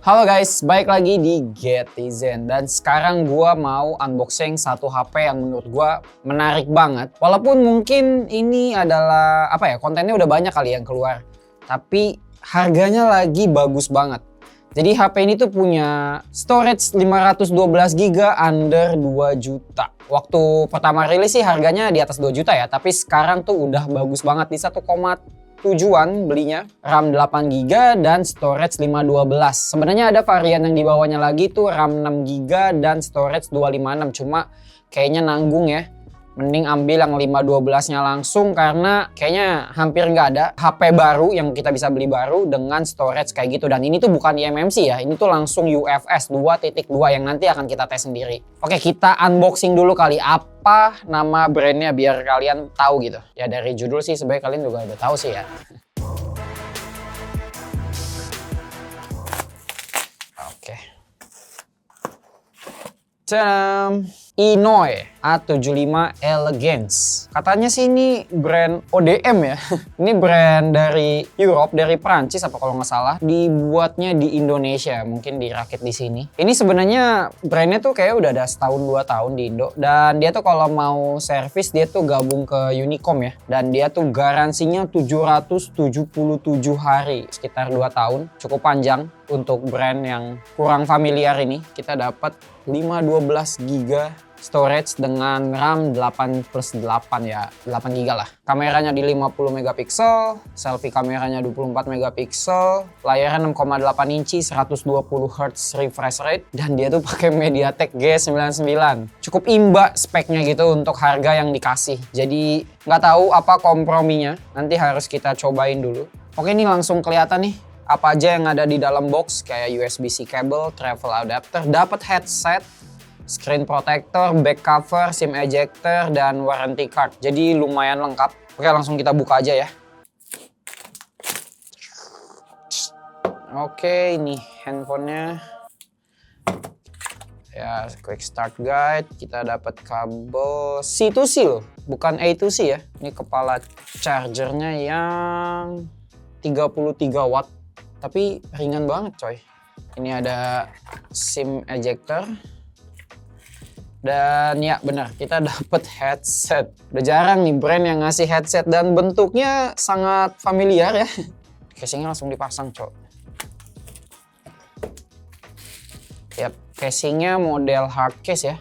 Halo guys, balik lagi di Getizen dan sekarang gua mau unboxing satu HP yang menurut gua menarik banget. Walaupun mungkin ini adalah kontennya udah banyak kali yang keluar, tapi harganya lagi bagus banget. Jadi HP ini tuh punya storage 512GB under 2 juta. Waktu pertama rilis sih harganya di atas 2 juta ya, tapi sekarang tuh udah bagus banget di 1,7-an belinya. RAM 8GB dan storage 512. Sebenarnya ada varian yang di bawahnya lagi tuh RAM 6GB dan storage 256. Cuma kayaknya nanggung ya. Mending ambil yang 512-nya langsung karena kayaknya hampir nggak ada HP baru yang kita bisa beli baru dengan storage kayak gitu. Dan ini tuh bukan eMMC ya, ini tuh langsung UFS 2.2 yang nanti akan kita tes sendiri. Oke, kita unboxing dulu kali. Apa nama brandnya biar kalian tahu gitu. Ya dari judul sih sebenarnya kalian juga udah tahu sih ya. Oke. Tadam! Inoy A75 Elegance. Katanya sih ini brand ODM ya. Ini brand dari Europe, dari Prancis apa kalau nggak salah. Dibuatnya di Indonesia, mungkin dirakit di sini. Ini sebenarnya brandnya tuh kayak udah ada setahun 2 tahun di Indo. Dan dia tuh kalau mau servis dia tuh gabung ke Unicom ya. Dan dia tuh garansinya 777 hari, sekitar 2 tahun. Cukup panjang untuk brand yang kurang familiar ini. Kita dapat 512GB storage dengan RAM 8+8 ya, 8GB lah. Kameranya di 50 megapiksel, selfie kameranya 24 megapiksel, layarnya 6,8 inci, 120 Hz refresh rate, dan dia tuh pakai MediaTek G99. Cukup imba speknya gitu untuk harga yang dikasih. Jadi nggak tahu apa komprominya, nanti harus kita cobain dulu. Oke, ini langsung kelihatan nih apa aja yang ada di dalam box, kayak USB-C cable, travel adapter, dapat headset, screen protector, back cover, SIM ejector, dan warranty card. Jadi lumayan lengkap. Oke, langsung kita buka aja ya. Oke, ini handphonenya. Ya, quick start guide. Kita dapat kabel C to C loh, bukan A to C ya. Ini kepala chargernya yang 33 watt. Tapi ringan banget coy. Ini ada SIM ejector. Dan ya benar, kita dapat headset. Udah jarang nih brand yang ngasih headset dan bentuknya sangat familiar ya. Casingnya langsung dipasang cok. Yap, casingnya model hard case ya.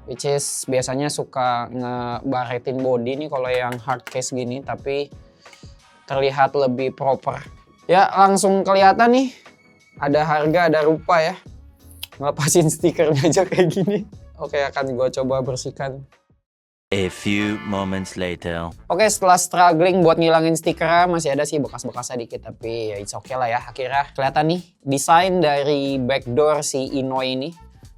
Which is biasanya suka ngebaretin body nih kalau yang hard case gini. Tapi terlihat lebih proper. Ya langsung kelihatan nih. Ada harga, ada rupa ya. Ngelepasin stikernya aja kayak gini. Oke, akan gue coba bersihkan. A few moments later. Oke, setelah struggling buat ngilangin stiker, masih ada sih bekas-bekasnya dikit, tapi ya it's okay lah ya. Akhirnya kelihatan nih desain dari backdoor si Inoy ini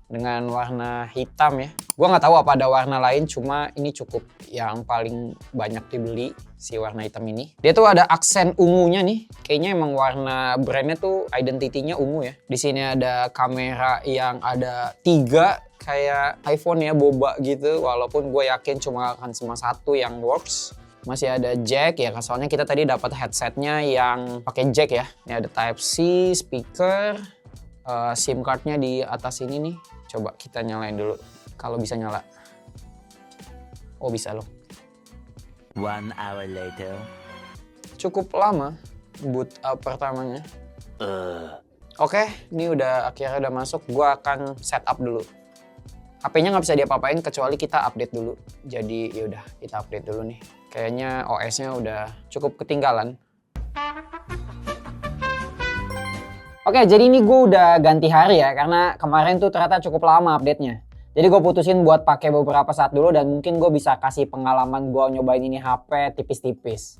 dengan warna hitam ya. Gue nggak tahu apa ada warna lain, cuma ini cukup yang paling banyak dibeli si warna hitam ini. Dia tuh ada aksen ungunya nih. Kayaknya emang warna brandnya tuh identitinya ungu ya. Di sini ada kamera yang ada 3 kayak iPhone ya, boba gitu. Walaupun gue yakin cuma akan cuma 1 yang works. Masih ada jack ya, soalnya kita tadi dapat headsetnya yang pakai jack ya. Ini ada Type C, speaker, SIM cardnya di atas ini nih. Coba kita nyalain dulu. Kalau bisa nyala. Oh bisa loh. 1 hour later. Cukup lama boot up pertamanya. Oke, ini akhirnya udah masuk. Gua akan setup dulu. HP-nya nggak bisa diapa-apain kecuali kita update dulu. Jadi yaudah kita update dulu nih. Kayaknya OS-nya udah cukup ketinggalan. Oke, jadi ini gue udah ganti hari ya, karena kemarin tuh ternyata cukup lama update-nya. Jadi gue putusin buat pakai beberapa saat dulu dan mungkin gue bisa kasih pengalaman gue nyobain ini HP tipis-tipis.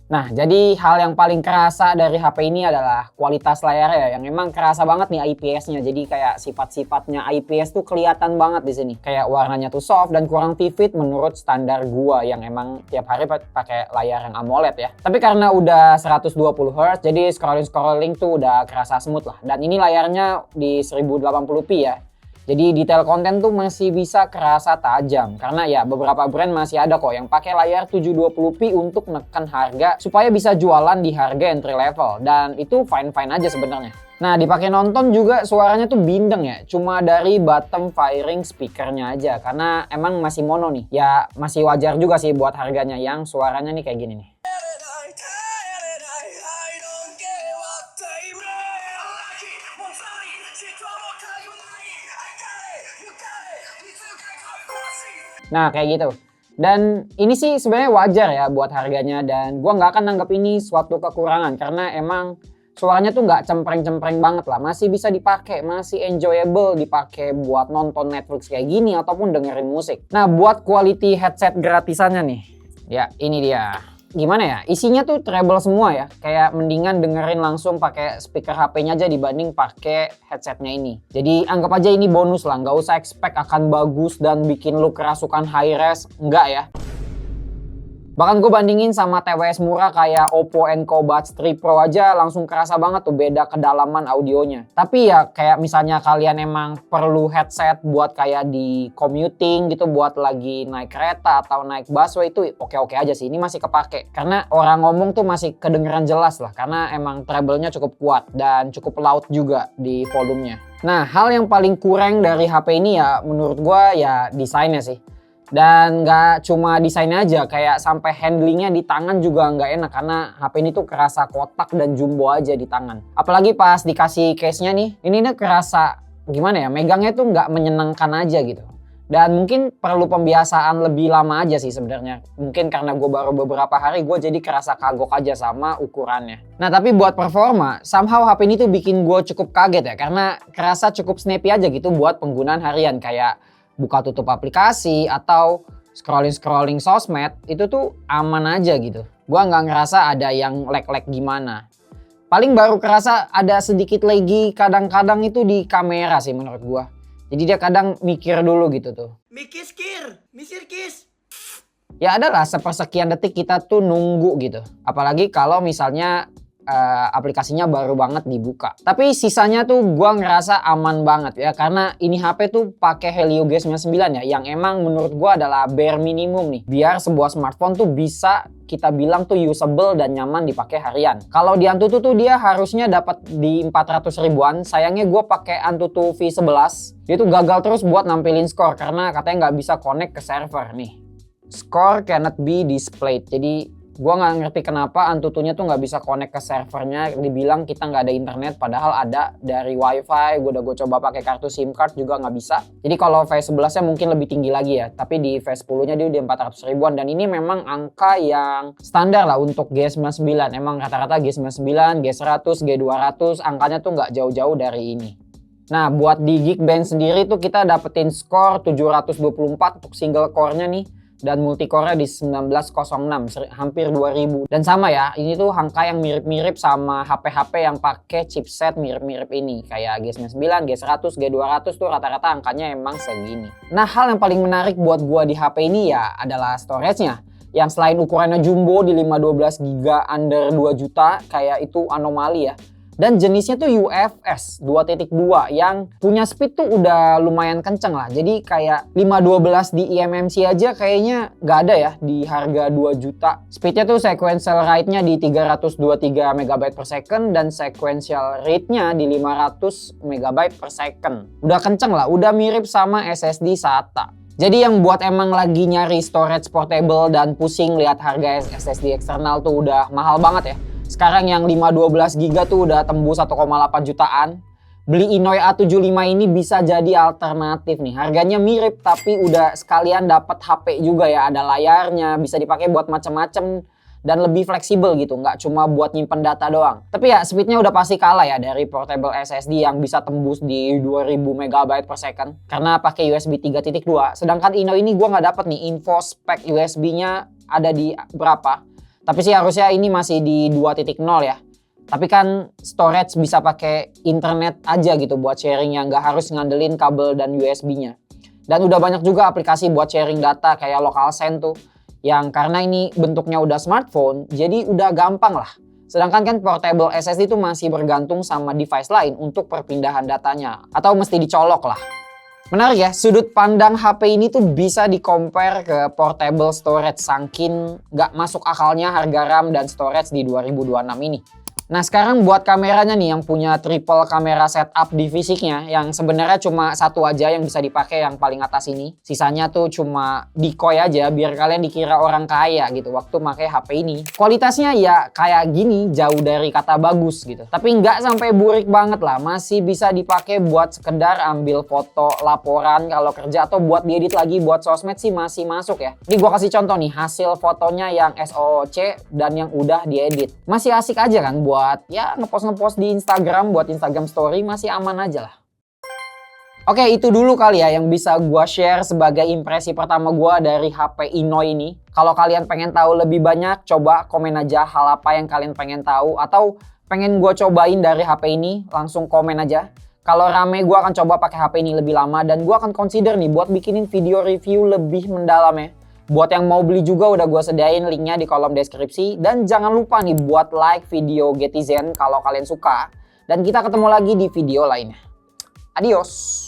Nah, jadi hal yang paling kerasa dari HP ini adalah kualitas layarnya yang emang kerasa banget nih IPS-nya. Jadi kayak sifat-sifatnya IPS tuh kelihatan banget di sini. Kayak warnanya tuh soft dan kurang vivid menurut standar gua yang emang tiap hari pakai layar yang AMOLED ya. Tapi karena udah 120 Hz, jadi scrolling tuh udah kerasa smooth lah. Dan ini layarnya di 1080p ya. Jadi detail konten tuh masih bisa kerasa tajam karena ya beberapa brand masih ada kok yang pakai layar 720p untuk neken harga supaya bisa jualan di harga entry level dan itu fine-fine aja sebenarnya. Nah, dipakai nonton juga suaranya tuh bindeng ya. Cuma dari bottom firing speakernya aja. Karena emang masih mono nih. Ya masih wajar juga sih buat harganya yang suaranya nih kayak gini nih. Nah, kayak gitu. Dan ini sih sebenarnya wajar ya buat harganya. Dan gua nggak akan nanggap ini suatu kekurangan. Karena emang suaranya tuh nggak cempreng-cempreng banget lah, masih bisa dipakai, masih enjoyable dipakai buat nonton Netflix kayak gini ataupun dengerin musik. Nah, buat quality headset gratisannya nih, ya ini dia. Gimana ya, isinya tuh treble semua ya, kayak mendingan dengerin langsung pakai speaker HP-nya aja dibanding pakai headsetnya ini. Jadi anggap aja ini bonus lah, nggak usah expect akan bagus dan bikin lu kerasukan high res, enggak ya. Bahkan gue bandingin sama TWS murah kayak Oppo Enco Buds 3 Pro aja langsung kerasa banget tuh beda kedalaman audionya. Tapi ya kayak misalnya kalian emang perlu headset buat kayak di commuting gitu, buat lagi naik kereta atau naik busway itu oke-oke aja sih. Ini masih kepake. Karena orang ngomong tuh masih kedengeran jelas lah. Karena emang treble-nya cukup kuat dan cukup loud juga di volumenya. Nah, hal yang paling kurang dari HP ini ya menurut gue ya desainnya sih. Dan nggak cuma desainnya aja, kayak sampai handlingnya di tangan juga nggak enak karena HP ini tuh kerasa kotak dan jumbo aja di tangan. Apalagi pas dikasih case-nya nih, ini kerasa gimana ya, megangnya tuh nggak menyenangkan aja gitu. Dan mungkin perlu pembiasaan lebih lama aja sih sebenarnya. Mungkin karena gue baru beberapa hari gue jadi kerasa kagok aja sama ukurannya. Nah, tapi buat performa, somehow HP ini tuh bikin gue cukup kaget ya. Karena kerasa cukup snappy aja gitu buat penggunaan harian. Kayak buka tutup aplikasi atau scrolling sosmed itu tuh aman aja gitu. Gua nggak ngerasa ada yang lag-lag gimana. Paling baru kerasa ada sedikit lagi kadang-kadang itu di kamera sih menurut gua. Jadi dia kadang mikir dulu gitu tuh. Mikir kis. Ya adalah sepersekian detik kita tuh nunggu gitu. Apalagi kalau misalnya aplikasinya baru banget dibuka. Tapi sisanya tuh gua ngerasa aman banget ya karena ini HP tuh pakai Helio G99 ya yang emang menurut gua adalah bare minimum nih biar sebuah smartphone tuh bisa kita bilang tuh usable dan nyaman dipakai harian. Kalau di Antutu tuh dia harusnya dapat di 400 ribuan. Sayangnya gua pakai Antutu V11. Dia tuh gagal terus buat nampilin skor karena katanya nggak bisa connect ke server nih. Score cannot be displayed. Jadi gue nggak ngerti kenapa Antutunya tuh nggak bisa connect ke servernya. Dibilang kita nggak ada internet padahal ada dari wifi. Gue coba pakai kartu SIM card juga nggak bisa. Jadi kalau V11 nya mungkin lebih tinggi lagi ya. Tapi di V10 nya dia udah 400 ribuan. Dan ini memang angka yang standar lah untuk G99. Emang rata-rata G99, G100, G200 angkanya tuh nggak jauh-jauh dari ini. Nah, buat di Geekbench sendiri tuh kita dapetin skor 724 untuk single core-nya nih. Dan multicore-nya di 1906, hampir 2000. Dan sama ya, ini tuh angka yang mirip-mirip sama HP-HP yang pakai chipset mirip-mirip ini. Kayak G99, G100, G200 tuh rata-rata angkanya emang segini. Nah, hal yang paling menarik buat gua di HP ini ya adalah storage-nya. Yang selain ukurannya jumbo di 512 GB under 2 juta, kayak itu anomali ya. Dan jenisnya tuh UFS 2.2 yang punya speed tuh udah lumayan kenceng lah. Jadi kayak 512 di eMMC aja kayaknya nggak ada ya di harga 2 juta. Speednya tuh sequential rate-nya di 323 MB per second dan sequential rate-nya di 500 MB per second. Udah kenceng lah, udah mirip sama SSD SATA. Jadi yang buat emang lagi nyari storage portable dan pusing lihat harga SSD eksternal tuh udah mahal banget ya. Sekarang yang 512 GB tuh udah tembus 1,8 jutaan. Beli Inoi A75 ini bisa jadi alternatif nih. Harganya mirip tapi udah sekalian dapat HP juga ya. Ada layarnya, bisa dipakai buat macem-macem dan lebih fleksibel gitu. Nggak cuma buat nyimpen data doang. Tapi ya speednya udah pasti kalah ya dari portable SSD yang bisa tembus di 2000 MB per second. Karena pakai USB 3.2. Sedangkan Inoi ini gue nggak dapet nih info spek USB-nya ada di berapa. Tapi sih harusnya ini masih di 2.0 ya. Tapi kan storage bisa pakai internet aja gitu buat sharing yang nggak harus ngandelin kabel dan USB-nya. Dan udah banyak juga aplikasi buat sharing data kayak LocalSend tuh. Yang karena ini bentuknya udah smartphone, jadi udah gampang lah. Sedangkan kan portable SSD itu masih bergantung sama device lain untuk perpindahan datanya. Atau mesti dicolok lah. Menarik ya, sudut pandang HP ini tuh bisa di-compare ke portable storage saking nggak masuk akalnya harga RAM dan storage di 2026 ini. Nah sekarang buat kameranya nih yang punya triple kamera setup di fisiknya, yang sebenarnya cuma satu aja yang bisa dipakai, yang paling atas ini. Sisanya tuh cuma decoy aja biar kalian dikira orang kaya gitu waktu pakai HP ini. Kualitasnya ya kayak gini, jauh dari kata bagus gitu. Tapi nggak sampai burik banget lah, masih bisa dipakai buat sekedar ambil foto laporan kalau kerja atau buat diedit lagi buat sosmed sih masih masuk ya. Ini gua kasih contoh nih hasil fotonya yang SOOC dan yang udah diedit. Masih asik aja kan buat ya ngepost di Instagram, buat Instagram story masih aman aja lah. Oke, itu dulu kali ya yang bisa gua share sebagai impresi pertama gua dari HP Inoi ini. Kalau kalian pengen tahu lebih banyak, coba komen aja hal apa yang kalian pengen tahu atau pengen gua cobain dari HP ini, langsung komen aja. Kalau rame gua akan coba pakai HP ini lebih lama dan gua akan consider nih buat bikinin video review lebih mendalam ya. Buat yang mau beli juga udah gue sediain linknya di kolom deskripsi. Dan jangan lupa nih buat like video Getizen kalau kalian suka. Dan kita ketemu lagi di video lainnya. Adios!